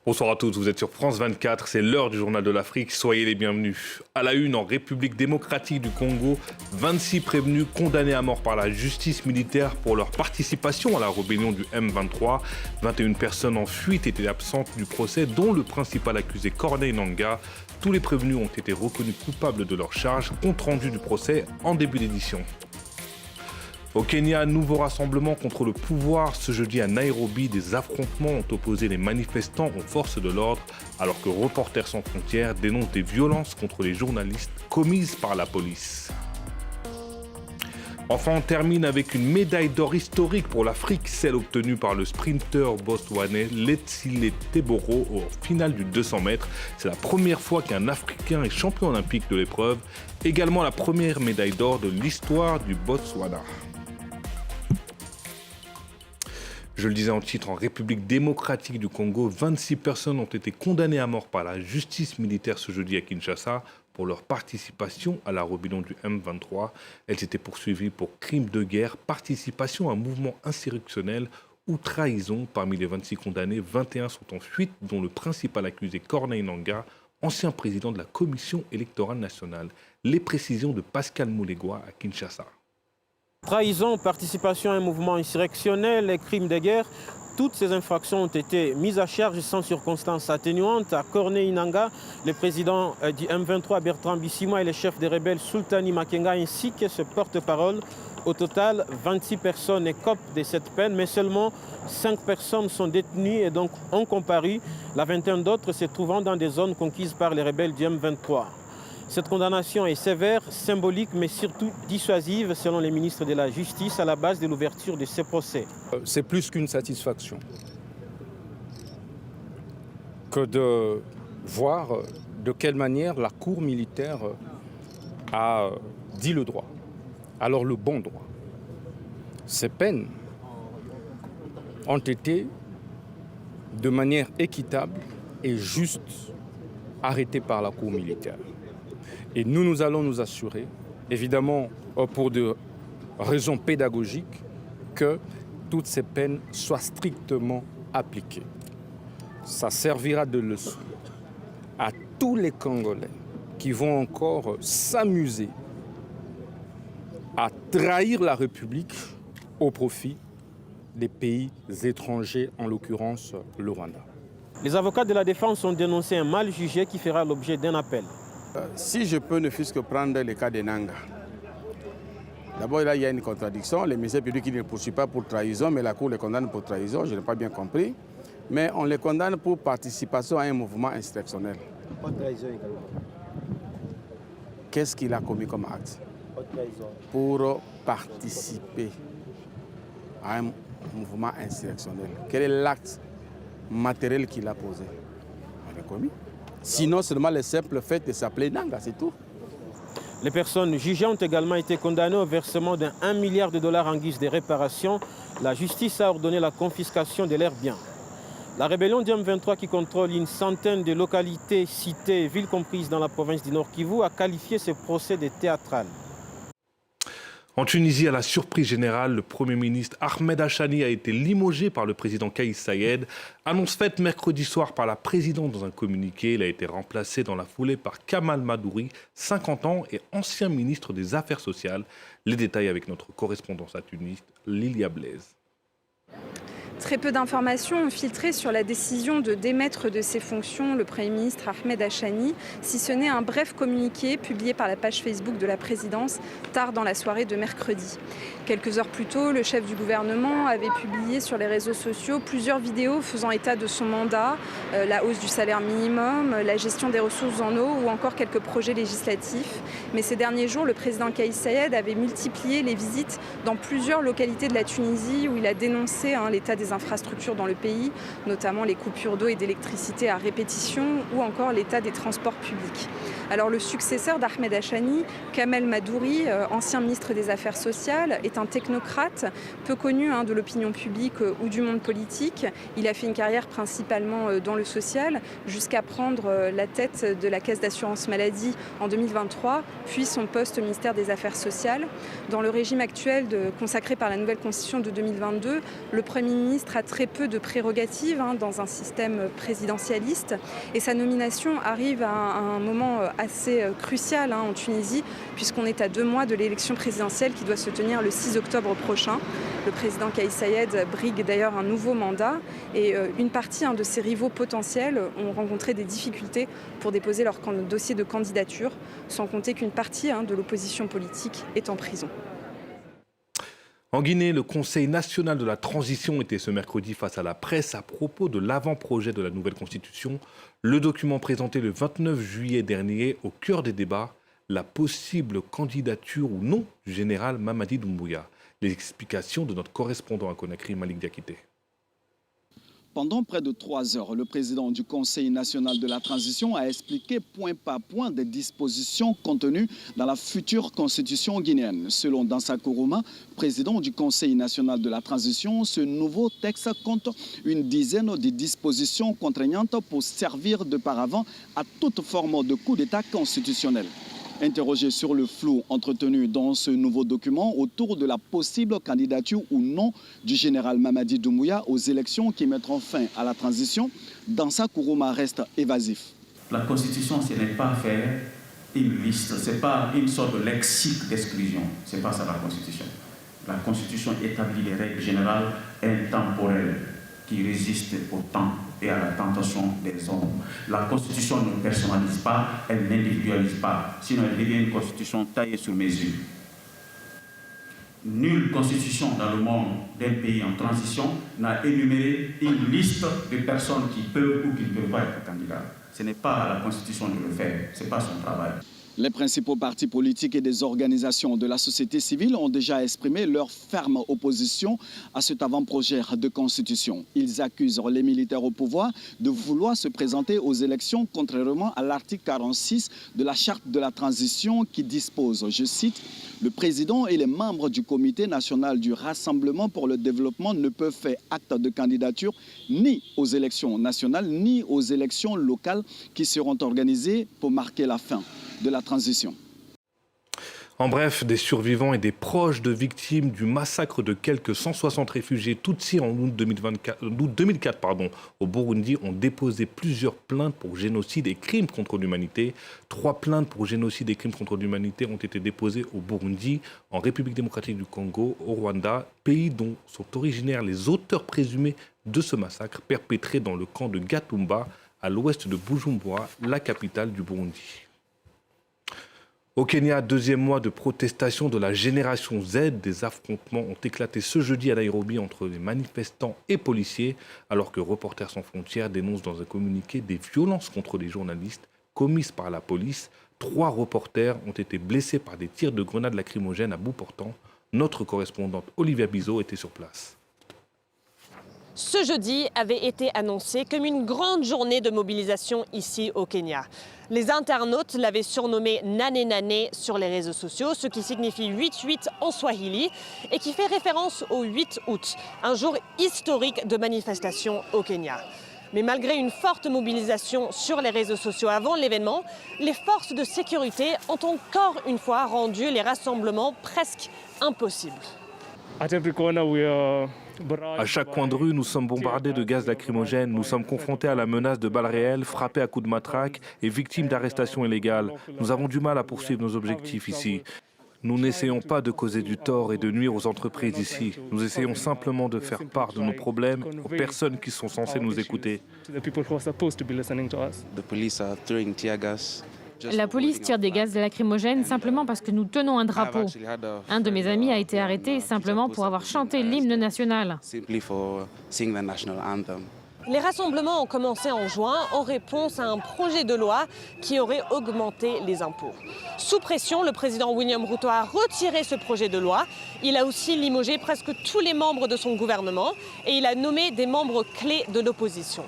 Bonsoir à tous, vous êtes sur France 24, c'est l'heure du journal de l'Afrique, soyez les bienvenus. À la une, en République démocratique du Congo, 26 prévenus condamnés à mort par la justice militaire pour leur participation à la rébellion du M23. 21 personnes en fuite étaient absentes du procès, dont le principal accusé Corneille Nangaa. Tous les prévenus ont été reconnus coupables de leurs charges, compte rendu du procès en début d'édition. Au Kenya, nouveau rassemblement contre le pouvoir. Ce jeudi à Nairobi, des affrontements ont opposé les manifestants aux forces de l'ordre, alors que Reporters sans frontières dénonce des violences contre les journalistes commises par la police. Enfin, on termine avec une médaille d'or historique pour l'Afrique, celle obtenue par le sprinter botswanais Letsile Teboro au finale du 200 mètres. C'est la première fois qu'un Africain est champion olympique de l'épreuve, également la première médaille d'or de l'histoire du Botswana. Je le disais en titre, en République démocratique du Congo, 26 personnes ont été condamnées à mort par la justice militaire ce jeudi à Kinshasa pour leur participation à la rébellion du M23. Elles étaient poursuivies pour crimes de guerre, participation à un mouvement insurrectionnel ou trahison. Parmi les 26 condamnés, 21 sont en fuite, dont le principal accusé Corneille Nangaa, ancien président de la Commission électorale nationale. Les précisions de Pascal Moulegua à Kinshasa. Trahison, participation à un mouvement insurrectionnel et crimes de guerre, toutes ces infractions ont été mises à charge sans circonstances atténuantes à Corneille Nangaa, le président du M23 Bertrand Bisimwa et le chef des rebelles Sultani Makenga ainsi que ce porte-parole. Au total, 26 personnes écopent de cette peine, mais seulement 5 personnes sont détenues et donc ont comparu, la vingtaine d'autres se trouvant dans des zones conquises par les rebelles du M23. Cette condamnation est sévère, symbolique, mais surtout dissuasive, selon les ministres de la Justice, à la base de l'ouverture de ces procès. C'est plus qu'une satisfaction que de voir de quelle manière la Cour militaire a dit le droit, alors le bon droit. Ces peines ont été de manière équitable et juste arrêtées par la Cour militaire. Et nous allons nous assurer, évidemment pour des raisons pédagogiques, que toutes ces peines soient strictement appliquées. Ça servira de leçon à tous les Congolais qui vont encore s'amuser à trahir la République au profit des pays étrangers, en l'occurrence le Rwanda. Les avocats de la défense ont dénoncé un mal jugé qui fera l'objet d'un appel. Si je peux ne fût-ce que prendre le cas de Nangaa. D'abord, là, il y a une contradiction. Les ministères publics ne poursuivent pas pour trahison, mais la Cour les condamne pour trahison. Je n'ai pas bien compris. Mais on les condamne pour participation à un mouvement insurrectionnel. Pas de trahison également. Qu'est-ce qu'il a commis comme acte? Pas de trahison. Pour participer à un mouvement insurrectionnel. Quel est l'acte matériel qu'il a posé? On l'a commis. Sinon, seulement le simple fait de s'appeler Nangaa, c'est tout. Les personnes jugées ont également été condamnées au versement d'un 1 milliard de dollars en guise de réparation. La justice a ordonné la confiscation de leurs biens. La rébellion du M23 qui contrôle une centaine de localités, cités et villes comprises dans la province du Nord Kivu a qualifié ce procès de théâtral. En Tunisie, à la surprise générale, le Premier ministre Ahmed Achani a été limogé par le président Kais Saied. Annonce faite mercredi soir par la présidente dans un communiqué. Il a été remplacé dans la foulée par Kamal Madouri, 50 ans et ancien ministre des Affaires sociales. Les détails avec notre correspondance à Tunis, Lilia Blaise. Très peu d'informations ont filtré sur la décision de démettre de ses fonctions le Premier ministre Ahmed Achani, si ce n'est un bref communiqué publié par la page Facebook de la présidence tard dans la soirée de mercredi. Quelques heures plus tôt, le chef du gouvernement avait publié sur les réseaux sociaux plusieurs vidéos faisant état de son mandat, la hausse du salaire minimum, la gestion des ressources en eau ou encore quelques projets législatifs. Mais ces derniers jours, le président Kais Saied avait multiplié les visites dans plusieurs localités de la Tunisie où il a dénoncé l'état des infrastructures dans le pays, notamment les coupures d'eau et d'électricité à répétition ou encore l'état des transports publics. Alors le successeur d'Ahmed Achani, Kamal Madouri, ancien ministre des Affaires sociales, est un technocrate peu connu de l'opinion publique ou du monde politique. Il a fait une carrière principalement dans le social jusqu'à prendre la tête de la caisse d'assurance maladie en 2023, puis son poste au ministère des Affaires sociales. Dans le régime actuel consacré par la nouvelle constitution de 2022, le Premier ministre ministre a très peu de prérogatives dans un système présidentialiste et sa nomination arrive à un moment assez crucial en Tunisie puisqu'on est à 2 mois de l'élection présidentielle qui doit se tenir le 6 octobre prochain. Le président Kais Saied brigue d'ailleurs un nouveau mandat et une partie de ses rivaux potentiels ont rencontré des difficultés pour déposer leur dossier de candidature, sans compter qu'une partie de l'opposition politique est en prison. En Guinée, le Conseil national de la transition était ce mercredi face à la presse à propos de l'avant-projet de la nouvelle constitution. Le document présenté le 29 juillet dernier au cœur des débats, la possible candidature ou non du général Mamadi Doumbouya. Les explications de notre correspondant à Conakry, Malik Diakité. Pendant près de 3 heures, le président du Conseil national de la transition a expliqué point par point des dispositions contenues dans la future constitution guinéenne. Selon Dansa Kourouma, président du Conseil national de la transition, ce nouveau texte compte une dizaine de dispositions contraignantes pour servir de paravent à toute forme de coup d'État constitutionnel. Interrogé sur le flou entretenu dans ce nouveau document autour de la possible candidature ou non du général Mamadi Doumbouya aux élections qui mettront fin à la transition, Dansa Kourouma reste évasif. La Constitution, ce n'est pas faire une liste, ce n'est pas une sorte de lexique d'exclusion, ce n'est pas ça la Constitution. La Constitution établit les règles générales intemporelles qui résistent au temps et à la tentation des hommes. La Constitution ne personnalise pas, elle n'individualise pas, sinon elle devient une Constitution taillée sur mesure. Nulle Constitution dans le monde d'un pays en transition n'a énuméré une liste de personnes qui peuvent ou qui ne peuvent pas être candidats. Ce n'est pas à la Constitution de le faire, ce n'est pas son travail. Les principaux partis politiques et des organisations de la société civile ont déjà exprimé leur ferme opposition à cet avant-projet de constitution. Ils accusent les militaires au pouvoir de vouloir se présenter aux élections contrairement à l'article 46 de la charte de la transition qui dispose, je cite, « Le président et les membres du comité national du Rassemblement pour le développement ne peuvent faire acte de candidature ni aux élections nationales ni aux élections locales qui seront organisées pour marquer la fin de la transition. » En bref, des survivants et des proches de victimes du massacre de quelques 160 réfugiés Tutsis en août 2004 au Burundi ont déposé plusieurs plaintes pour génocide et crimes contre l'humanité. 3 plaintes pour génocide et crimes contre l'humanité ont été déposées au Burundi, en République démocratique du Congo, au Rwanda, pays dont sont originaires les auteurs présumés de ce massacre perpétré dans le camp de Gatumba, à l'ouest de Bujumbura, la capitale du Burundi. Au Kenya, 2e mois de protestation de la génération Z, des affrontements ont éclaté ce jeudi à Nairobi entre les manifestants et policiers, alors que Reporters sans frontières dénonce dans un communiqué des violences contre les journalistes commises par la police. 3 reporters ont été blessés par des tirs de grenades lacrymogènes à bout portant. Notre correspondante Olivia Bizot était sur place. Ce jeudi avait été annoncé comme une grande journée de mobilisation ici au Kenya. Les internautes l'avaient surnommé Nane Nane sur les réseaux sociaux, ce qui signifie 8-8 en swahili et qui fait référence au 8 août, un jour historique de manifestation au Kenya. Mais malgré une forte mobilisation sur les réseaux sociaux avant l'événement, les forces de sécurité ont encore une fois rendu les rassemblements presque impossibles. À chaque coin de rue, nous sommes bombardés de gaz lacrymogène. Nous sommes confrontés à la menace de balles réelles, frappés à coups de matraque et victimes d'arrestations illégales. Nous avons du mal à poursuivre nos objectifs ici. Nous n'essayons pas de causer du tort et de nuire aux entreprises ici. Nous essayons simplement de faire part de nos problèmes aux personnes qui sont censées nous écouter. La police tire des gaz lacrymogènes simplement parce que nous tenons un drapeau. Un de mes amis a été arrêté simplement pour avoir chanté l'hymne national. Les rassemblements ont commencé en juin en réponse à un projet de loi qui aurait augmenté les impôts. Sous pression, le président William Ruto a retiré ce projet de loi. Il a aussi limogé presque tous les membres de son gouvernement et il a nommé des membres clés de l'opposition.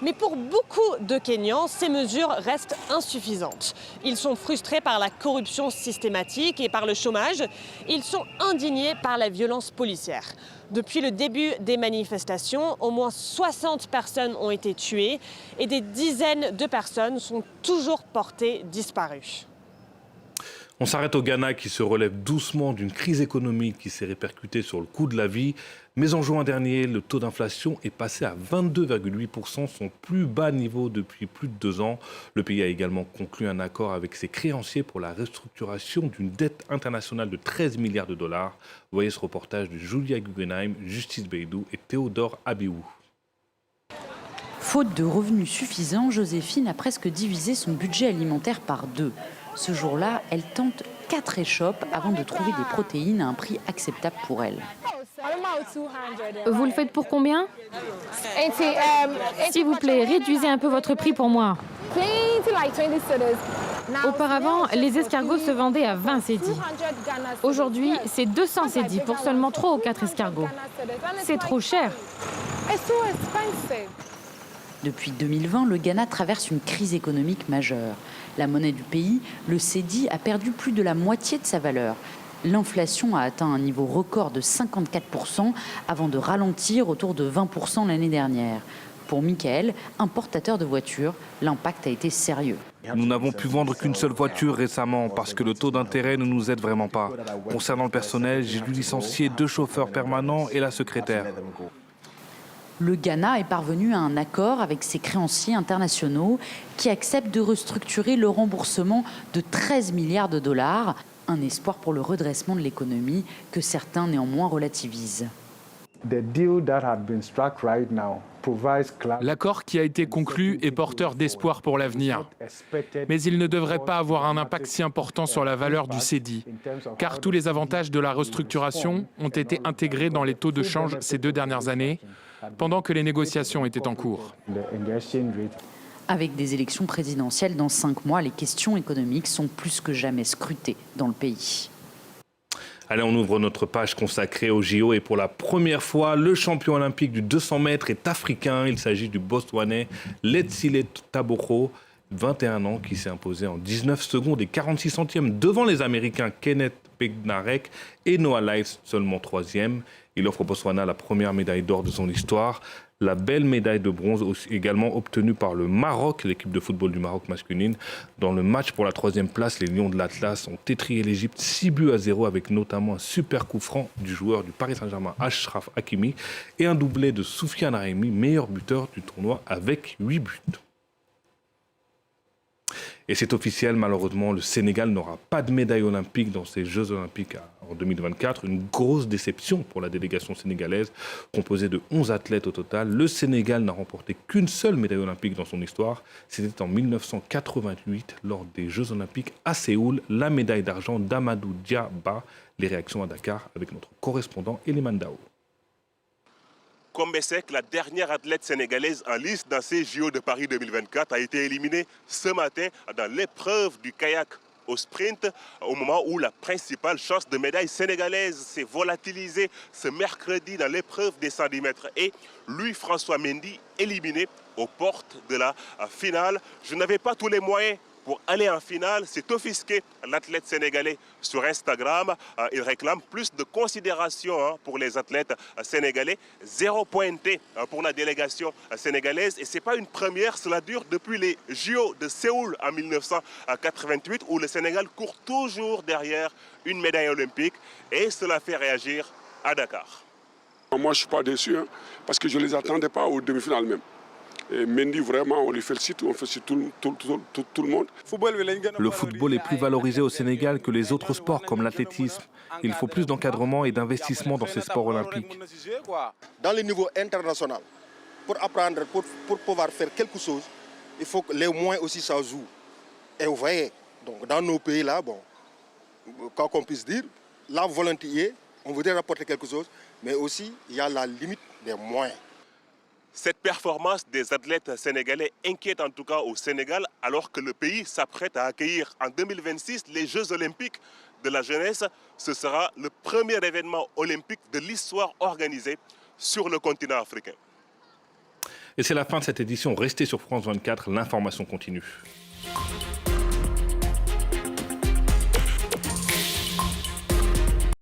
Mais pour beaucoup de Kenyans, ces mesures restent insuffisantes. Ils sont frustrés par la corruption systématique et par le chômage. Ils sont indignés par la violence policière. Depuis le début des manifestations, au moins 60 personnes ont été tuées et des dizaines de personnes sont toujours portées disparues. On s'arrête au Ghana qui se relève doucement d'une crise économique qui s'est répercutée sur le coût de la vie. Mais en juin dernier, le taux d'inflation est passé à 22,8%, son plus bas niveau depuis plus de 2 ans. Le pays a également conclu un accord avec ses créanciers pour la restructuration d'une dette internationale de 13 milliards de dollars. Voyez ce reportage de Julia Guggenheim, Justice Beidou et Théodore Abiou. Faute de revenus suffisants, Joséphine a presque divisé son budget alimentaire par 2. Ce jour-là, elle tente 4 échoppes avant de trouver des protéines à un prix acceptable pour elle. Vous le faites pour combien? S'il vous plaît, réduisez un peu votre prix pour moi. Auparavant, les escargots se vendaient à 20 cédis. Aujourd'hui, c'est 200 cédis pour seulement 3 ou 4 escargots. C'est trop cher. Depuis 2020, le Ghana traverse une crise économique majeure. La monnaie du pays, le cédi, a perdu plus de la moitié de sa valeur. L'inflation a atteint un niveau record de 54% avant de ralentir autour de 20% l'année dernière. Pour Michael, importateur de voitures, l'impact a été sérieux. Nous n'avons pu vendre qu'une seule voiture récemment parce que le taux d'intérêt ne nous aide vraiment pas. Concernant le personnel, j'ai dû licencier 2 chauffeurs permanents et la secrétaire. Le Ghana est parvenu à un accord avec ses créanciers internationaux qui acceptent de restructurer le remboursement de 13 milliards de dollars. Un espoir pour le redressement de l'économie que certains néanmoins relativisent. L'accord qui a été conclu est porteur d'espoir pour l'avenir. Mais il ne devrait pas avoir un impact si important sur la valeur du cédi, car tous les avantages de la restructuration ont été intégrés dans les taux de change ces 2 dernières années, pendant que les négociations étaient en cours. Avec des élections présidentielles dans 5 mois, les questions économiques sont plus que jamais scrutées dans le pays. Allez, on ouvre notre page consacrée au JO et pour la première fois, le champion olympique du 200 mètres est africain. Il s'agit du Botswanais Letsile Taboko, 21 ans, qui s'est imposé en 19 secondes et 46 centièmes devant les Américains Kenneth Bednarek et Noah Lyles, seulement 3e. Il offre au Botswana la première médaille d'or de son histoire. La belle médaille de bronze également obtenue par le Maroc, l'équipe de football du Maroc masculine. Dans le match pour la 3e place, les Lions de l'Atlas ont étrillé l'Égypte 6-0 avec notamment un super coup franc du joueur du Paris Saint-Germain Achraf Hakimi et un doublé de Soufiane Haïmi, meilleur buteur du tournoi avec 8 buts. Et c'est officiel, malheureusement, le Sénégal n'aura pas de médaille olympique dans ces Jeux olympiques en 2024. Une grosse déception pour la délégation sénégalaise, composée de 11 athlètes au total. Le Sénégal n'a remporté qu'une seule médaille olympique dans son histoire. C'était en 1988, lors des Jeux olympiques à Séoul, la médaille d'argent d'Amadou Diaba. Les réactions à Dakar avec notre correspondant Eliman Dao. Kombesek, la dernière athlète sénégalaise en lice dans ces JO de Paris 2024, a été éliminée ce matin dans l'épreuve du kayak au sprint, au moment où la principale chance de médaille sénégalaise s'est volatilisée ce mercredi dans l'épreuve des 110 mètres. Et Louis-François Mendy, éliminé aux portes de la finale. Je n'avais pas tous les moyens pour aller en finale, c'est offusqué l'athlète sénégalais sur Instagram. Il réclame plus de considération pour les athlètes sénégalais. 0 pointé pour la délégation sénégalaise. Et ce n'est pas une première, cela dure depuis les JO de Séoul en 1988, où le Sénégal court toujours derrière une médaille olympique. Et cela fait réagir à Dakar. Moi, je ne suis pas déçu, parce que je ne les attendais pas aux demi-finales même. Et Mendy, vraiment, on lui félicite, on félicite tout le monde. Le football est plus valorisé au Sénégal que les autres sports comme l'athlétisme. Il faut plus d'encadrement et d'investissement dans ces sports olympiques. Dans le niveau international, pour apprendre, pour pouvoir faire quelque chose, il faut que les moyens aussi ça joue. Et vous voyez, donc dans nos pays là, bon, quoi qu'on puisse dire, la volonté est, on voudrait rapporter quelque chose, mais aussi il y a la limite des moyens. Cette performance des athlètes sénégalais inquiète en tout cas au Sénégal, alors que le pays s'apprête à accueillir en 2026 les Jeux olympiques de la jeunesse. Ce sera le premier événement olympique de l'histoire organisé sur le continent africain. Et c'est la fin de cette édition. Restez sur France 24, l'information continue.